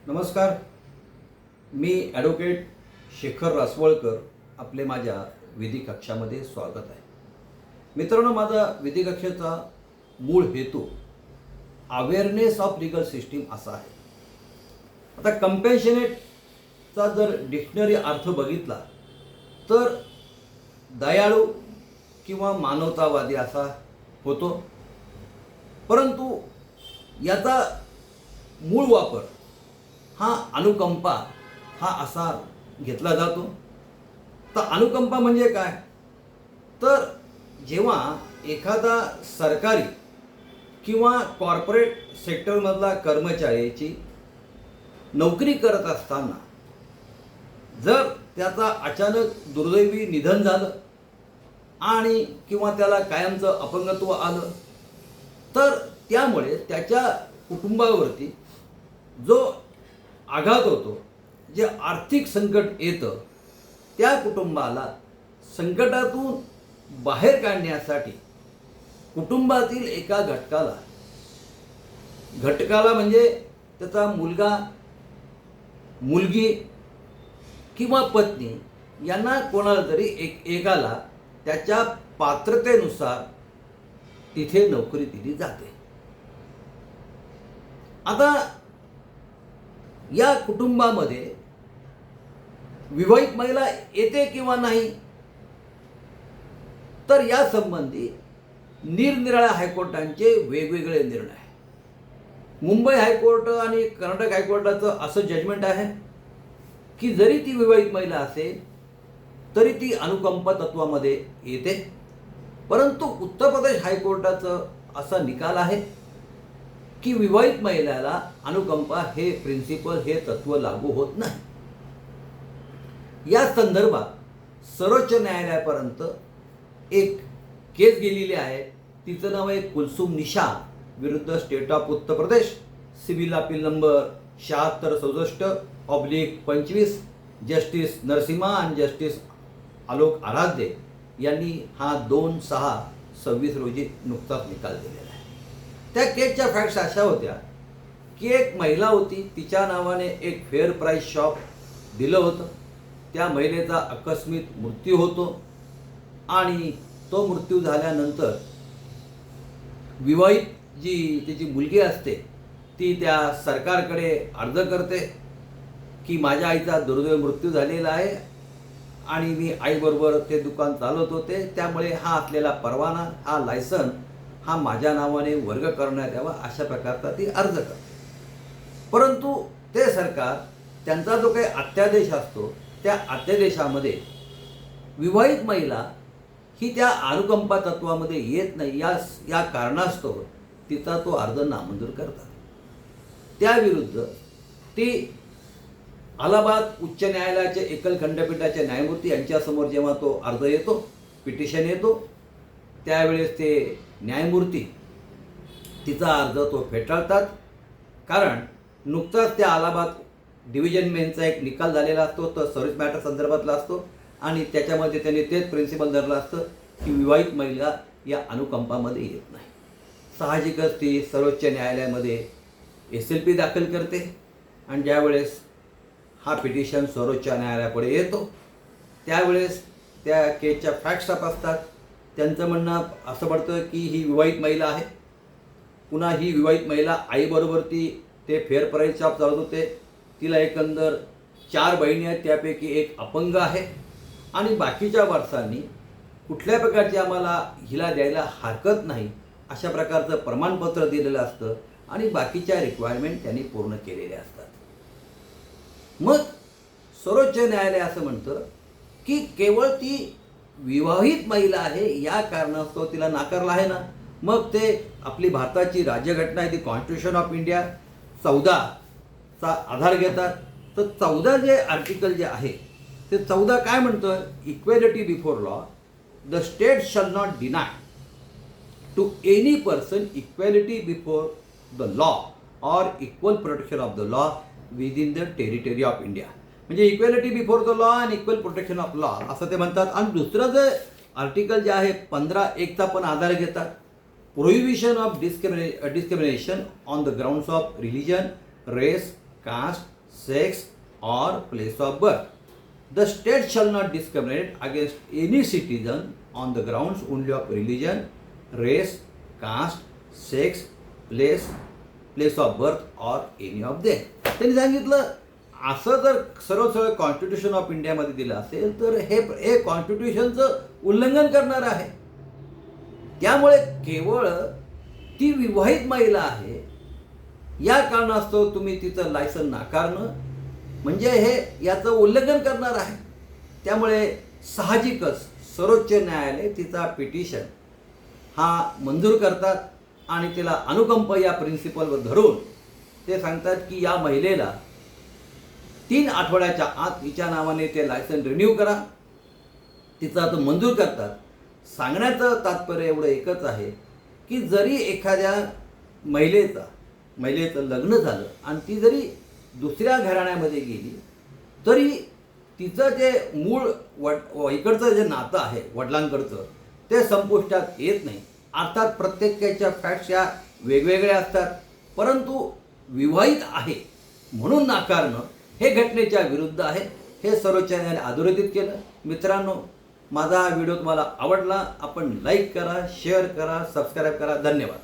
नमस्कार. मी ॲडव्होकेट शेखर रासवळकर आपले माझ्या विधी कक्षामध्ये स्वागत आहे. मित्रांनो, माझा विधी कक्षेचा मूळ हेतू अवेअरनेस ऑफ लीगल सिस्टीम असा आहे. आता कंपॅशनेटचा जर डिक्शनरी अर्थ बघितला तर दयाळू किंवा मानवतावादी असा होतो, परंतु याचा मूळ वापर हा अनुकंपा हा असा घेतला जातो. तर अनुकंपा म्हणजे काय? तर जेव्हा एखादा सरकारी किंवा कॉर्पोरेट सेक्टरमधला कर्मचाऱ्याची नोकरी करत असताना जर त्याचा अचानक दुर्दैवी निधन झालं आणि किंवा त्याला कायमचं अपंगत्व आलं, तर त्यामुळे त्याच्या कुटुंबावरती जो आघात होतो, जे आर्थिक संकट येतं, त्या कुटुंबाला संकटातून बाहेर काढण्यासाठी कुटुंबातील एका घटकाला म्हणजे त्याचा मुलगा, मुलगी किंवा पत्नी यांना कोणाला तरी एकाला त्याच्या पात्रतेनुसार तिथे नोकरी दिली जाते. आता या कुटुंबामध्ये विवाहित महिला येते किंवा नाही, तर या संबंधी निरनिराळ्या हायकोर्टांचे वेगवेगळे निर्णय आहे. मुंबई हायकोर्ट आणि कर्नाटक हायकोर्टाचं असं जजमेंट आहे की जरी ती विवाहित महिला असेल तरी ती अनुकंपा तत्वामध्ये येते, परंतु उत्तर प्रदेश हायकोर्टाचं असा निकाल आहे की विवाहित महिलेला अनुकंपा हे प्रिन्सिपल, हे तत्व लागू होत नाही. या संदर्भात सर्वोच्च न्यायालयापर्यंत एक केस गेलेली आहे. तिचं नाव आहे कुलसुम निशा विरुद्ध state of Uttar Pradesh, civil appeal number 7667/25. Justice Narasimha आणि जस्टिस आलोक आराध्य यांनी हा 2/6/26 रोजी नुकताच निकाल दिलेला आहे. त्या केसच्या फॅक्ट्स अशा होत्या की एक महिला होती, तिच्या नावाने एक फेअर प्राईस शॉप दिलं होतं. त्या महिलेचा आकस्मिक मृत्यू होतो आणि तो मृत्यू झाल्यानंतर विवाहित जी तिची मुलगी असते ती त्या सरकारकडे अर्ज करते की माझ्या आईचा दुर्दैवी मृत्यू झालेला आहे आणि मी आईबरोबर ते दुकान चालवत होते, त्यामुळे हा असलेला परवाना, हा लायसन हा माझ्या नावाने वर्ग करण्यात यावा, अशा प्रकारचा ती अर्ज करते. परंतु ते सरकार त्यांचा जो काही अध्यादेश असतो त्या अध्यादेशामध्ये विवाहित महिला ही त्या अनुकंपा तत्वामध्ये येत नाही, या कारणास्तव तिचा तो अर्ज नामंजूर करतात. त्याविरुद्ध ती अलाहाबाद उच्च न्यायालयाचे एकल खंडपीठाचे न्यायमूर्ती यांच्यासमोर जेव्हा तो अर्ज येतो, पिटिशन येतो, त्यावेळेस ते न्यायमूर्ती तिचा अर्ज तो फेटाळतात. कारण नुकताच त्या अलाहाबाद डिव्हिजन बेंचचा एक निकाल झालेला असतो, तो सर्व्हिस मॅटर संदर्भातला असतो आणि त्याच्यामध्ये त्यांनी तेच प्रिन्सिपल धरलं असतं की विवाहित महिला या अनुकंपामध्ये येत नाही. साहजिकच ती सर्वोच्च न्यायालयामध्ये SLP दाखल करते आणि ज्यावेळेस हा पिटिशन सर्वोच्च न्यायालयापुढे येतो त्यावेळेस त्या केसच्या फॅक्ट्स तपासतात. त्यांचं म्हणणं असं पडतं की ही विवाहित महिला आहे. पुन्हा ही विवाहित महिला आईबरोबर ते फेअर प्राईस शॉप चालवत होते. तिला एकंदर 4 बहिणी आहेत, त्यापैकी एक अपंग आहे आणि बाकीच्या वारसांनी कुठल्या प्रकारची आम्हाला हिला द्यायला हरकत नाही अशा प्रकारचं प्रमाणपत्र दिलेलं असतं आणि बाकीच्या रिक्वायरमेंट त्यांनी पूर्ण केलेल्या असतात. मग सर्वोच्च न्यायालय असं म्हणतं की केवळ ती विवाहित महिला आहे या कारणास्तव तिला नाकारला आहे ना. मग ते आपली भारताची राज्यघटना आहे ती कॉन्स्टिट्यूशन ऑफ इंडिया 14चा आधार घेतात. तर 14 जे आर्टिकल जे आहे ते 14 काय म्हणतं? Equality before law, the state shall not deny to any person equality before the law or equal protection of the law within the territory of India. म्हणजे equality before the law and equal protection of law असं ते म्हणतात. आणि दुसरं जे article जे आहे 15(1) पण आधार घेतात. prohibition of discrimination on the grounds of religion, race, caste, sex, or place of birth. The state shall not discriminate against any citizen on the grounds only of religion, race, caste, sex, place of birth or any of them. त्यांनी सांगितलं असं जर सर्व constitution of इंडियामध्ये दिलं असेल तर हे कॉन्स्टिट्यूशनचं उल्लंघन करणार आहे. त्यामुळे केवळ ती विवाहित महिला आहे या कारणास्तव तुम्ही तिचं लायसन नाकारणं म्हणजे हे याचं उल्लंघन करणार आहे. त्यामुळे साहजिकच सर्वोच्च न्यायालय तिचा पिटिशन हा मंजूर करतात आणि तिला अनुकंप या प्रिन्सिपलवर धरून ते सांगतात की या महिलेला 3 आठवड्याच्या आत तिच्या नावाने ते लायसन रिन्यू करा. तिचा तो मंजूर करतात. सांगण्याचं तात्पर्य एवढं एकच आहे की जरी एखाद्या महिलेचं लग्न झालं आणि ती जरी दुसऱ्या घराण्यामध्ये गेली तरी तिचं जे मूळ इकडचं जे नातं आहे वडिलांकडचं ते संपुष्टात येत नाही. अर्थात प्रत्येकाच्या फॅक्ट्स या वेगवेगळ्या असतात, परंतु विवाहित आहे म्हणून नाकारणं हे घटनेच्या विरुद्ध आहे. हे सर्वोच्च न्यायालयाने अधोरेखित केलं. मित्रांनो, माझा हा व्हिडिओ तुम्हाला आवडला आपण लाईक करा, शेअर करा, सबस्क्राईब करा. धन्यवाद.